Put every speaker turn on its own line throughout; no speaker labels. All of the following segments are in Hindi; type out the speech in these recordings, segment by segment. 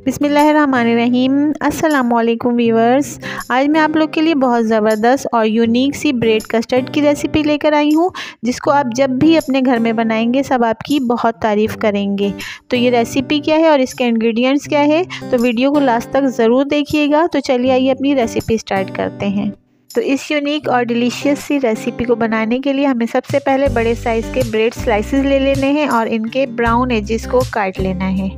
बिस्मिल्लाहिर्रहमानिर्रहीम। अस्सलाम वालेकुम व्यूअर्स। आज मैं आप लोग के लिए बहुत ज़बरदस्त और यूनिक सी ब्रेड कस्टर्ड की रेसिपी लेकर आई हूँ, जिसको आप जब भी अपने घर में बनाएंगे सब आपकी बहुत तारीफ़ करेंगे। तो ये रेसिपी क्या है और इसके इंग्रेडिएंट्स क्या है, तो वीडियो को लास्ट तक ज़रूर देखिएगा। तो चलिए आइए अपनी रेसिपी स्टार्ट करते हैं। तो इस यूनिक और डिलीशियस सी रेसिपी को बनाने के लिए हमें सबसे पहले बड़े साइज़ के ब्रेड स्लाइसेस ले लेने हैं और इनके ब्राउन एजेस को काट लेना है।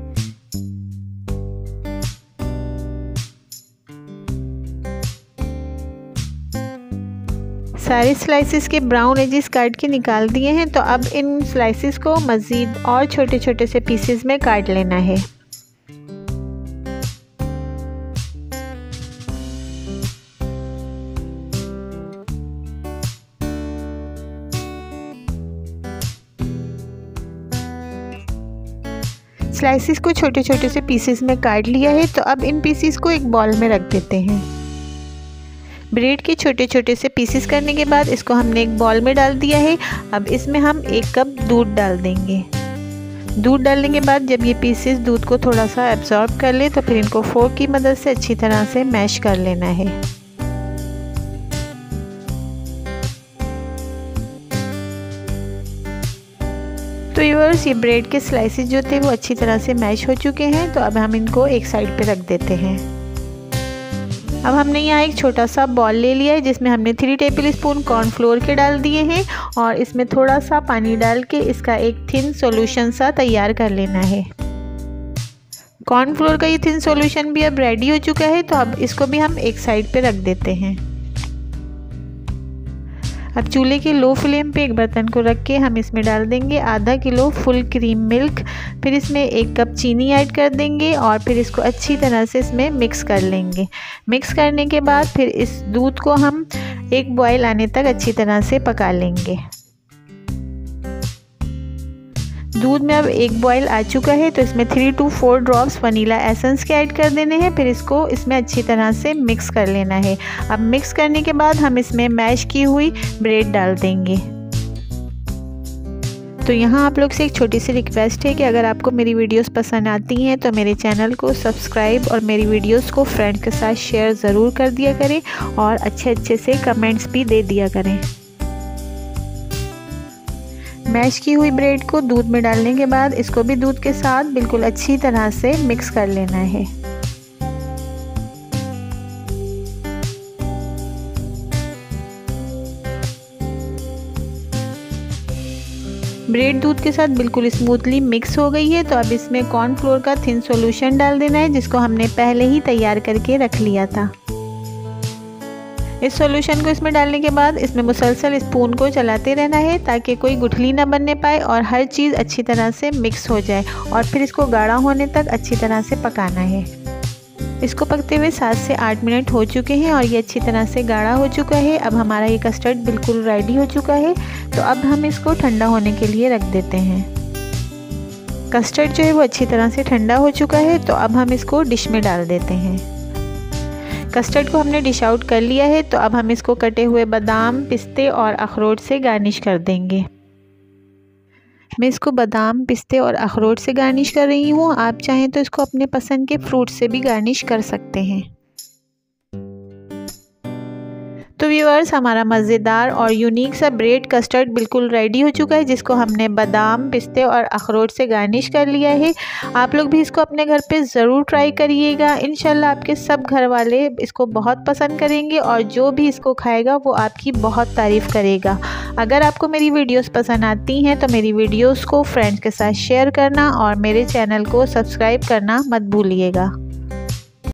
सारे स्लाइसेस के ब्राउन एजेस काट के निकाल दिए हैं। तो अब इन स्लाइसेस को मज़ीद और छोटे छोटे से पीसेस में काट लेना है। स्लाइसेस को छोटे छोटे से पीसेस में काट लिया है। तो अब इन पीसेस को एक बॉल में रख देते हैं। ब्रेड के छोटे छोटे से पीसेस करने के बाद इसको हमने एक बॉल में डाल दिया है। अब इसमें हम 1 कप दूध डाल देंगे। दूध डालने के बाद जब ये पीसेस दूध को थोड़ा सा एब्जॉर्ब कर ले तो फिर इनको फोर्क की मदद से अच्छी तरह से मैश कर लेना है। तो व्यूअर्स, ये ब्रेड के स्लाइसेस जो थे वो अच्छी तरह से मैश हो चुके हैं। तो अब हम इनको एक साइड पे रख देते हैं। अब हमने यहाँ एक छोटा सा बॉल ले लिया है, जिसमें हमने 3 टेबल स्पून कॉर्नफ्लोर के डाल दिए हैं और इसमें थोड़ा सा पानी डाल के इसका एक थिन सॉल्यूशन सा तैयार कर लेना है। कॉर्नफ्लोर का ये थिन सॉल्यूशन भी अब रेडी हो चुका है। तो अब इसको भी हम एक साइड पे रख देते हैं। अब चूल्हे के लो फ्लेम पे एक बर्तन को रख के हम इसमें डाल देंगे आधा किलो फुल क्रीम मिल्क। फिर इसमें 1 कप चीनी ऐड कर देंगे और फिर इसको अच्छी तरह से इसमें मिक्स कर लेंगे। मिक्स करने के बाद फिर इस दूध को हम एक बॉयल आने तक अच्छी तरह से पका लेंगे। दूध में अब एक बॉयल आ चुका है। तो इसमें 3 to 4 ड्रॉप्स वनीला एसेंस के ऐड कर देने हैं। फिर इसको इसमें अच्छी तरह से मिक्स कर लेना है। अब मिक्स करने के बाद हम इसमें मैश की हुई ब्रेड डाल देंगे। तो यहाँ आप लोग से एक छोटी सी रिक्वेस्ट है कि अगर आपको मेरी वीडियोस पसंद आती हैं तो मेरे चैनल को सब्सक्राइब और मेरी वीडियोस को फ्रेंड्स के साथ शेयर ज़रूर कर दिया करें और अच्छे से कमेंट्स भी दे दिया करें। मैश की हुई ब्रेड को दूध में डालने के बाद इसको भी दूध के साथ बिल्कुल अच्छी तरह से मिक्स कर लेना है। ब्रेड दूध के साथ बिल्कुल स्मूथली मिक्स हो गई है। तो अब इसमें कॉर्नफ्लोर का थिन सॉल्यूशन डाल देना है, जिसको हमने पहले ही तैयार करके रख लिया था। इस सॉल्यूशन को इसमें डालने के बाद इसमें मुसलसल स्पून को चलाते रहना है ताकि कोई गुठली ना बनने पाए और हर चीज़ अच्छी तरह से मिक्स हो जाए। और फिर इसको गाढ़ा होने तक अच्छी तरह से पकाना है। इसको पकते हुए 7 से 8 मिनट हो चुके हैं और ये अच्छी तरह से गाढ़ा हो चुका है। अब हमारा ये कस्टर्ड बिल्कुल रेडी हो चुका है। तो अब हम इसको ठंडा होने के लिए रख देते हैं। कस्टर्ड जो है वो अच्छी तरह से ठंडा हो चुका है। तो अब हम इसको डिश में डाल देते हैं। कस्टर्ड को हमने डिश आउट कर लिया है। तो अब हम इसको कटे हुए बादाम, पिस्ते और अखरोट से गार्निश कर देंगे। मैं इसको बादाम, पिस्ते और अखरोट से गार्निश कर रही हूँ। आप चाहें तो इसको अपने पसंद के फ्रूट से भी गार्निश कर सकते हैं। तो व्यूअर्स, हमारा मज़ेदार और यूनिक सा ब्रेड कस्टर्ड बिल्कुल रेडी हो चुका है, जिसको हमने बादाम, पिस्ते और अखरोट से गार्निश कर लिया है। आप लोग भी इसको अपने घर पे ज़रूर ट्राई करिएगा। इंशाल्लाह आपके सब घर वाले इसको बहुत पसंद करेंगे और जो भी इसको खाएगा वो आपकी बहुत तारीफ़ करेगा। अगर आपको मेरी वीडियोस पसंद आती हैं तो मेरी वीडियोस को फ्रेंड्स के साथ शेयर करना और मेरे चैनल को सब्सक्राइब करना मत भूलिएगा।